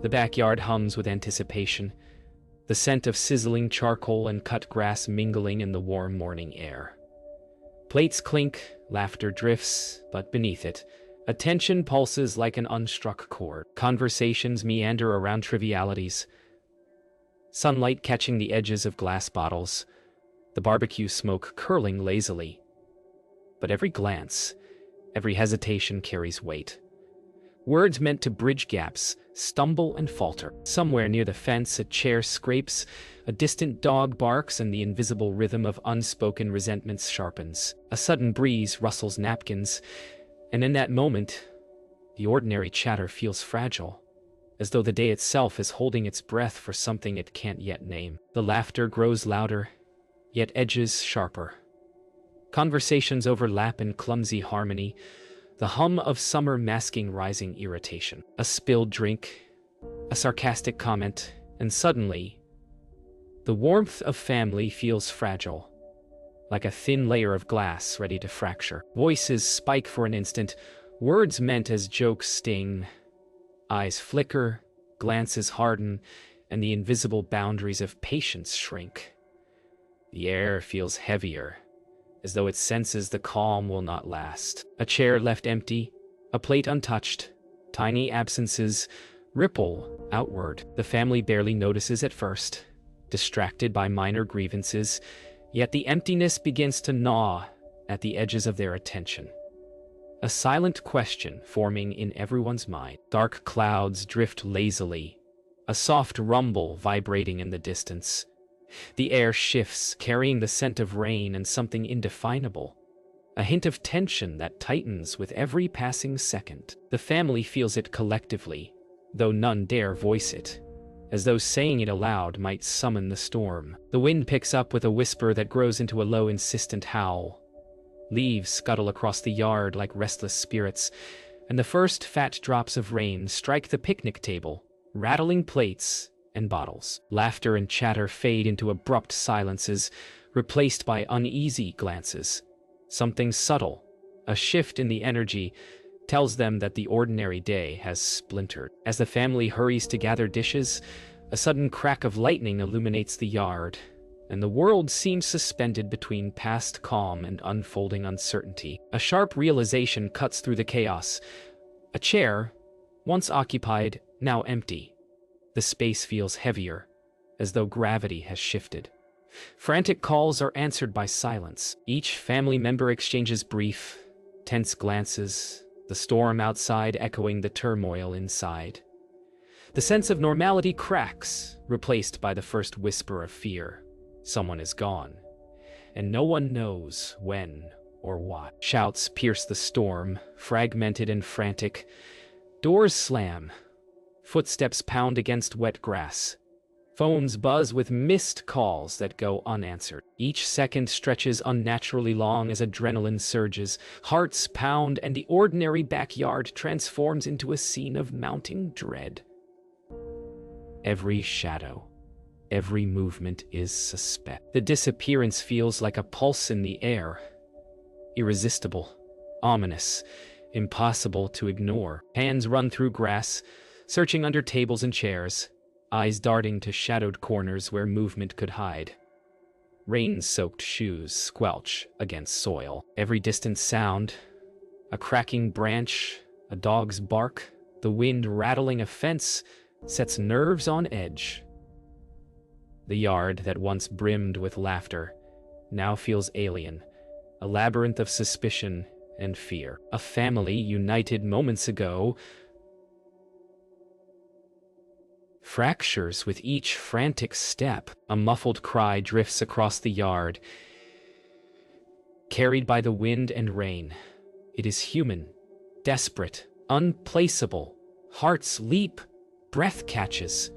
The backyard hums with anticipation, the scent of sizzling charcoal and cut grass mingling in the warm morning air. Plates clink, laughter drifts, but beneath it, attention pulses like an unstruck chord. Conversations meander around trivialities, sunlight catching the edges of glass bottles, the barbecue smoke curling lazily. But every glance, every hesitation carries weight. Words meant to bridge gaps stumble and falter. Somewhere near the fence, a chair scrapes, a distant dog barks, and the invisible rhythm of unspoken resentments sharpens. A sudden breeze rustles napkins, and in that moment, the ordinary chatter feels fragile, as though the day itself is holding its breath for something it can't yet name. The laughter grows louder, yet edges sharper. Conversations overlap in clumsy harmony, the hum of summer masking rising irritation. A spilled drink, a sarcastic comment, and suddenly, the warmth of family feels fragile, like a thin layer of glass ready to fracture. Voices spike for an instant, words meant as jokes sting. Eyes flicker, glances harden, and the invisible boundaries of patience shrink. The air feels heavier, as though it senses the calm will not last. A chair left empty, a plate untouched, tiny absences ripple outward. The family barely notices at first, distracted by minor grievances, yet the emptiness begins to gnaw at the edges of their attention. A silent question forming in everyone's mind. Dark clouds drift lazily, a soft rumble vibrating in the distance. The air shifts, carrying the scent of rain and something indefinable, a hint of tension that tightens with every passing second. The family feels it collectively, though none dare voice it, as though saying it aloud might summon the storm. The wind picks up with a whisper that grows into a low, insistent howl. Leaves scuttle across the yard like restless spirits, and the first fat drops of rain strike the picnic table, rattling plates and bottles. Laughter and chatter fade into abrupt silences, replaced by uneasy glances. Something subtle, a shift in the energy, tells them that the ordinary day has splintered. As the family hurries to gather dishes, a sudden crack of lightning illuminates the yard, and the world seems suspended between past calm and unfolding uncertainty. A sharp realization cuts through the chaos. A chair, once occupied, now empty. The space feels heavier, as though gravity has shifted. Frantic calls are answered by silence. Each family member exchanges brief, tense glances, the storm outside echoing the turmoil inside. The sense of normality cracks, replaced by the first whisper of fear. Someone is gone, and no one knows when or why. Shouts pierce the storm, fragmented and frantic. Doors slam. Footsteps pound against wet grass. Phones buzz with missed calls that go unanswered. Each second stretches unnaturally long as adrenaline surges. Hearts pound, and the ordinary backyard transforms into a scene of mounting dread. Every shadow, every movement is suspect. The disappearance feels like a pulse in the air. Irresistible, ominous, impossible to ignore. Hands run through grass, searching under tables and chairs, eyes darting to shadowed corners where movement could hide. Rain-soaked shoes squelch against soil. Every distant sound, a cracking branch, a dog's bark, the wind rattling a fence, sets nerves on edge. The yard that once brimmed with laughter now feels alien, a labyrinth of suspicion and fear. A family united moments ago fractures with each frantic step. A muffled cry drifts across the yard, carried by the wind and rain. It is human, desperate, unplaceable. Hearts leap, breath catches.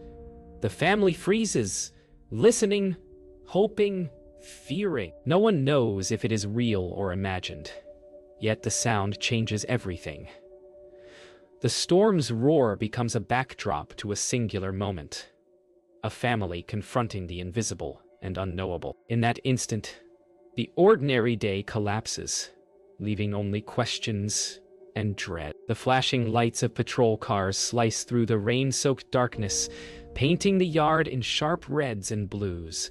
The family freezes, listening, hoping, fearing. No one knows if it is real or imagined, yet the sound changes everything. The storm's roar becomes a backdrop to a singular moment, a family confronting the invisible and unknowable. In that instant, the ordinary day collapses, leaving only questions and dread. The flashing lights of patrol cars slice through the rain-soaked darkness, painting the yard in sharp reds and blues.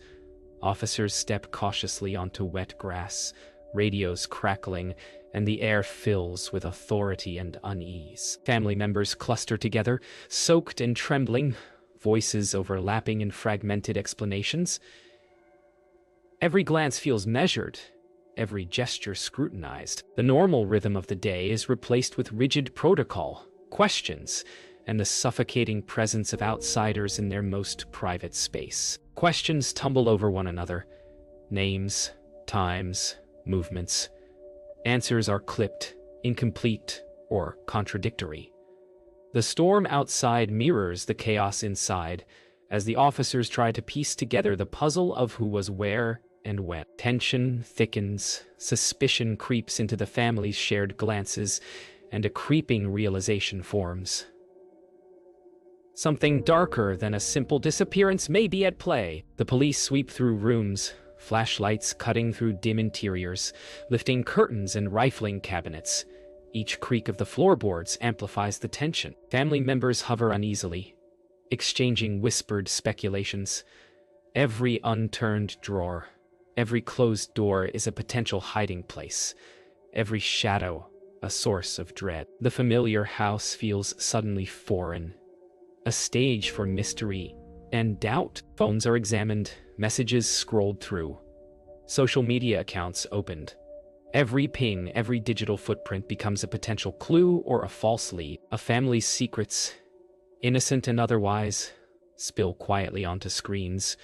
Officers step cautiously onto wet grass, radios crackling, and the air fills with authority and unease. Family members cluster together, soaked and trembling, voices overlapping in fragmented explanations. Every glance feels measured, every gesture scrutinized. The normal rhythm of the day is replaced with rigid protocol, questions, and the suffocating presence of outsiders in their most private space. Questions tumble over one another. Names, times, movements. Answers are clipped, incomplete, or contradictory. The storm outside mirrors the chaos inside, as the officers try to piece together the puzzle of who was where and when. Tension thickens, suspicion creeps into the family's shared glances, and a creeping realization forms. Something darker than a simple disappearance may be at play. The police sweep through rooms, flashlights cutting through dim interiors, lifting curtains and rifling cabinets. Each creak of the floorboards amplifies the tension. Family members hover uneasily, exchanging whispered speculations. Every unturned drawer, every closed door is a potential hiding place. Every shadow, a source of dread. The familiar house feels suddenly foreign, a stage for mystery and doubt. Phones are examined, messages scrolled through, social media accounts opened. Every ping, every digital footprint becomes a potential clue or a false lead. A family's secrets, innocent and otherwise, spill quietly onto screens,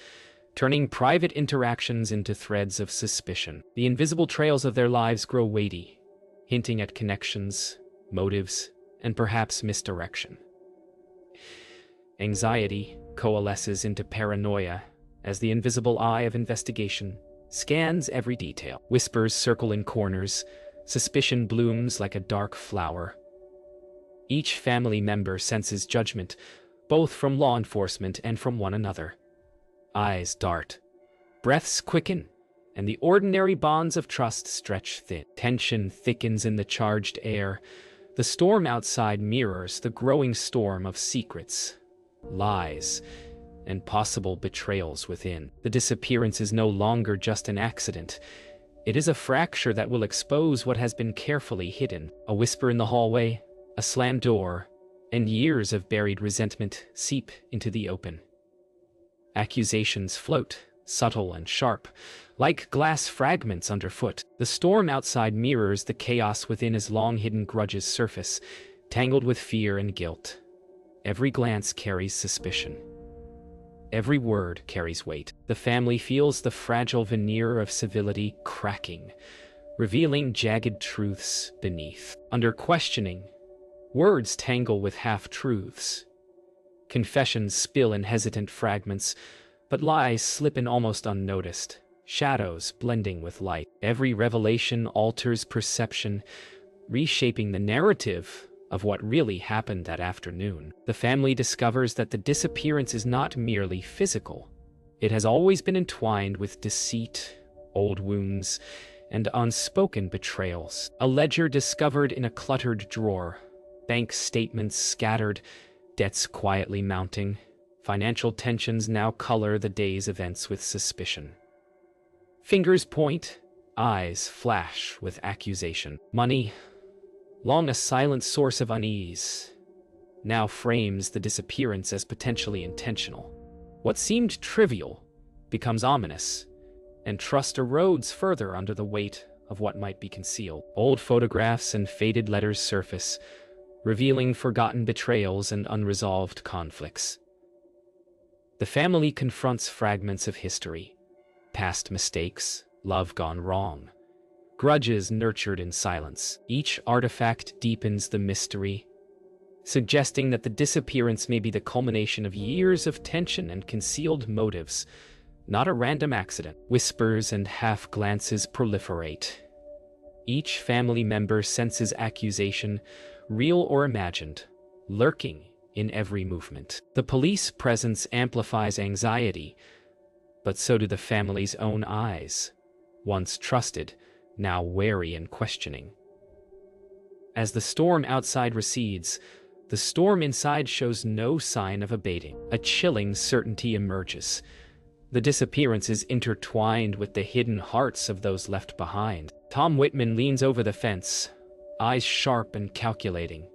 turning private interactions into threads of suspicion. The invisible trails of their lives grow weighty, hinting at connections, motives, and perhaps misdirection. Anxiety coalesces into paranoia as the invisible eye of investigation scans every detail. Whispers circle in corners, suspicion blooms like a dark flower. Each family member senses judgment, both from law enforcement and from one another. Eyes dart, breaths quicken, and the ordinary bonds of trust stretch thin. Tension thickens in the charged air. The storm outside mirrors the growing storm of secrets, lies, and possible betrayals within. The disappearance is no longer just an accident. It is a fracture that will expose what has been carefully hidden. A whisper in the hallway, a slammed door, and years of buried resentment seep into the open. Accusations float, subtle and sharp, like glass fragments underfoot. The storm outside mirrors the chaos within as long-hidden grudges surface, tangled with fear and guilt. Every glance carries suspicion. Every word carries weight. The family feels the fragile veneer of civility cracking, revealing jagged truths beneath. Under questioning, words tangle with half-truths. Confessions spill in hesitant fragments, but lies slip in almost unnoticed, shadows blending with light. Every revelation alters perception, reshaping the narrative of what really happened that afternoon. The family discovers that the disappearance is not merely physical. It has always been entwined with deceit, old wounds, and unspoken betrayals. A ledger discovered in a cluttered drawer, bank statements scattered, debts quietly mounting. Financial tensions now color the day's events with suspicion. Fingers point, eyes flash with accusation. Money, long a silent source of unease, now frames the disappearance as potentially intentional. What seemed trivial becomes ominous, and trust erodes further under the weight of what might be concealed. Old photographs and faded letters surface, revealing forgotten betrayals and unresolved conflicts. The family confronts fragments of history, past mistakes, love gone wrong, grudges nurtured in silence. Each artifact deepens the mystery, suggesting that the disappearance may be the culmination of years of tension and concealed motives, not a random accident. Whispers and half-glances proliferate. Each family member senses accusation, real or imagined, lurking in every movement. The police presence amplifies anxiety, but so do the family's own eyes, once trusted, now wary and questioning. As the storm outside recedes, the storm inside shows no sign of abating. A chilling certainty emerges. The disappearance is intertwined with the hidden hearts of those left behind. Tom Whitman leans over the fence, eyes sharp and calculating.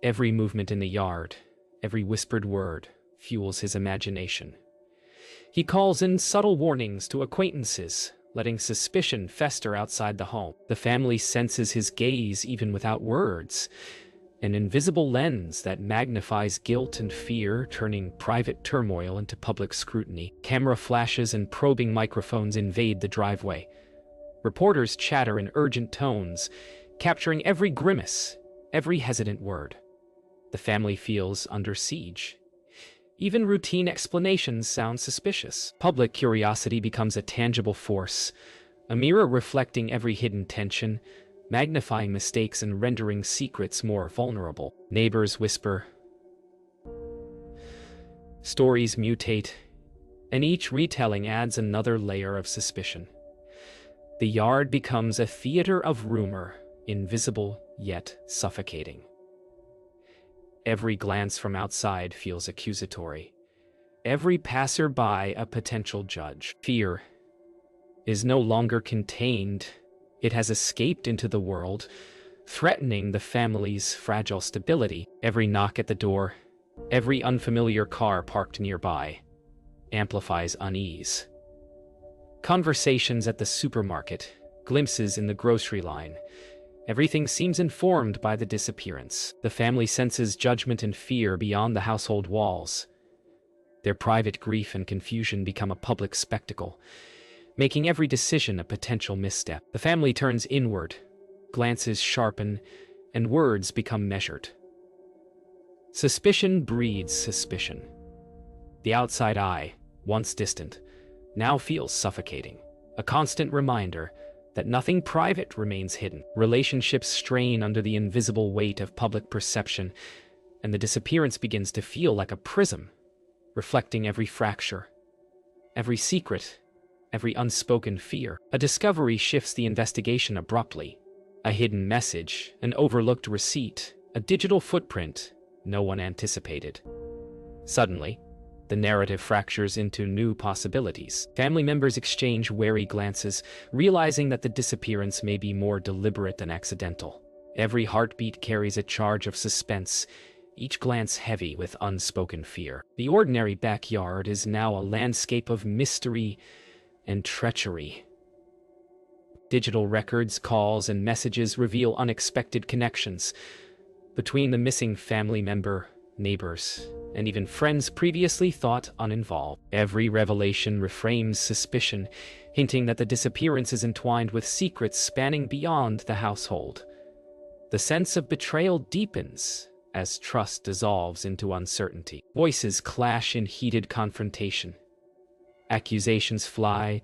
Every movement in the yard, every whispered word, fuels his imagination. He calls in subtle warnings to acquaintances, letting suspicion fester outside the home. The family senses his gaze even without words, an invisible lens that magnifies guilt and fear, turning private turmoil into public scrutiny. Camera flashes and probing microphones invade the driveway. Reporters chatter in urgent tones, capturing every grimace, every hesitant word. The family feels under siege. Even routine explanations sound suspicious. Public curiosity becomes a tangible force, a mirror reflecting every hidden tension, magnifying mistakes and rendering secrets more vulnerable. Neighbors whisper. Stories mutate, and each retelling adds another layer of suspicion. The yard becomes a theater of rumor, invisible yet suffocating. Every glance from outside feels accusatory. Every passerby a potential judge. Fear is no longer contained. It has escaped into the world, threatening the family's fragile stability. Every knock at the door, every unfamiliar car parked nearby, amplifies unease. Conversations at the supermarket, glimpses in the grocery line. Everything seems informed by the disappearance. The family senses judgment and fear beyond the household walls. Their private grief and confusion become a public spectacle, making every decision a potential misstep. The family turns inward, glances sharpen, and words become measured. Suspicion breeds suspicion. The outside eye, once distant, now feels suffocating, a constant reminder that nothing private remains hidden. Relationships strain under the invisible weight of public perception, and the disappearance begins to feel like a prism, reflecting every fracture, every secret, every unspoken fear. A discovery shifts the investigation abruptly. A hidden message, an overlooked receipt, a digital footprint no one anticipated. Suddenly, the narrative fractures into new possibilities. Family members exchange wary glances, realizing that the disappearance may be more deliberate than accidental. Every heartbeat carries a charge of suspense, each glance heavy with unspoken fear. The ordinary backyard is now a landscape of mystery and treachery. Digital records, calls, and messages reveal unexpected connections between the missing family member, neighbors, and even friends previously thought uninvolved. Every revelation reframes suspicion, hinting that the disappearance is entwined with secrets spanning beyond the household. The sense of betrayal deepens as trust dissolves into uncertainty. Voices clash in heated confrontation. Accusations fly,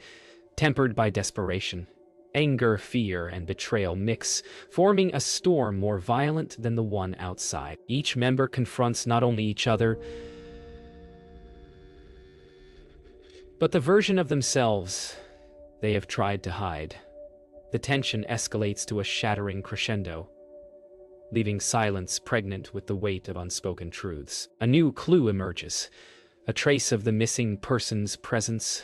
tempered by desperation. Anger, fear, and betrayal mix, forming a storm more violent than the one outside. Each member confronts not only each other, but the version of themselves they have tried to hide. The tension escalates to a shattering crescendo, leaving silence pregnant with the weight of unspoken truths. A new clue emerges, a trace of the missing person's presence,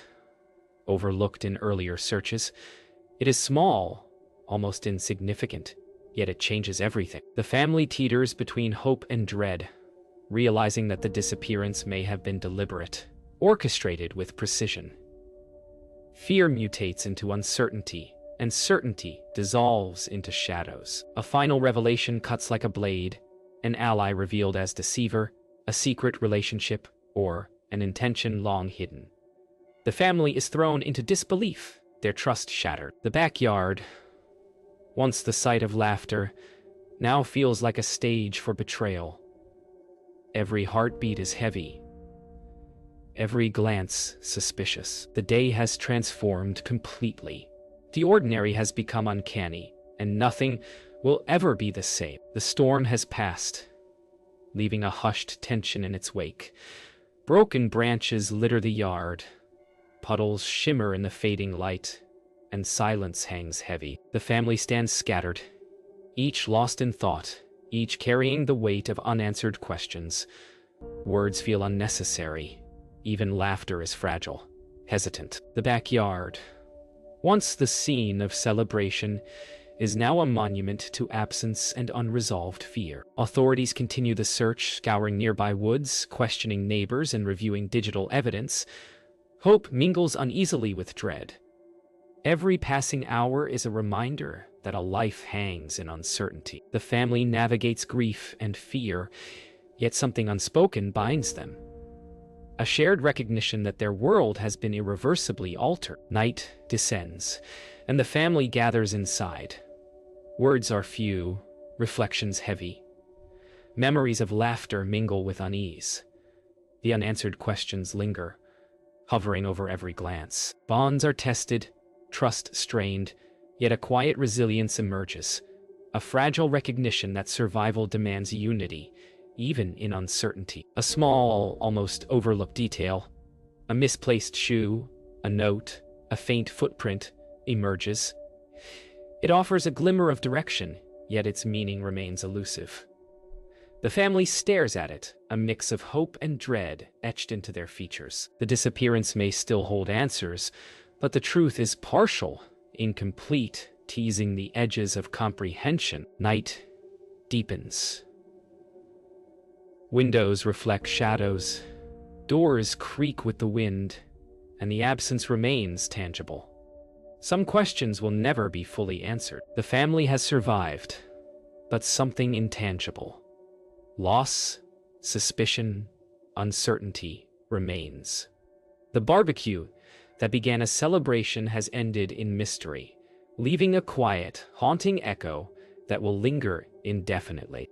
overlooked in earlier searches. It is small, almost insignificant, yet it changes everything. The family teeters between hope and dread, realizing that the disappearance may have been deliberate, orchestrated with precision. Fear mutates into uncertainty, and certainty dissolves into shadows. A final revelation cuts like a blade, an ally revealed as deceiver, a secret relationship, or an intention long hidden. The family is thrown into disbelief, their trust shattered. The backyard, once the site of laughter, now feels like a stage for betrayal. Every heartbeat is heavy, every glance suspicious. The day has transformed completely. The ordinary has become uncanny, and nothing will ever be the same. The storm has passed, leaving a hushed tension in its wake. Broken branches litter the yard, puddles shimmer in the fading light, and silence hangs heavy. The family stands scattered, each lost in thought, each carrying the weight of unanswered questions. Words feel unnecessary. Even laughter is fragile, hesitant. The backyard, once the scene of celebration, is now a monument to absence and unresolved fear. Authorities continue the search, scouring nearby woods, questioning neighbors, and reviewing digital evidence. Hope mingles uneasily with dread. Every passing hour is a reminder that a life hangs in uncertainty. The family navigates grief and fear, yet something unspoken binds them. A shared recognition that their world has been irreversibly altered. Night descends, and the family gathers inside. Words are few, reflections heavy. Memories of laughter mingle with unease. The unanswered questions linger, hovering over every glance. Bonds are tested, trust strained, yet a quiet resilience emerges, a fragile recognition that survival demands unity, even in uncertainty. A small, almost overlooked detail, a misplaced shoe, a note, a faint footprint, emerges. It offers a glimmer of direction, yet its meaning remains elusive. The family stares at it, a mix of hope and dread etched into their features. The disappearance may still hold answers, but the truth is partial, incomplete, teasing the edges of comprehension. Night deepens. Windows reflect shadows, doors creak with the wind, and the absence remains tangible. Some questions will never be fully answered. The family has survived, but something intangible, loss, suspicion, uncertainty remains. The barbecue that began a celebration has ended in mystery, leaving a quiet, haunting echo that will linger indefinitely.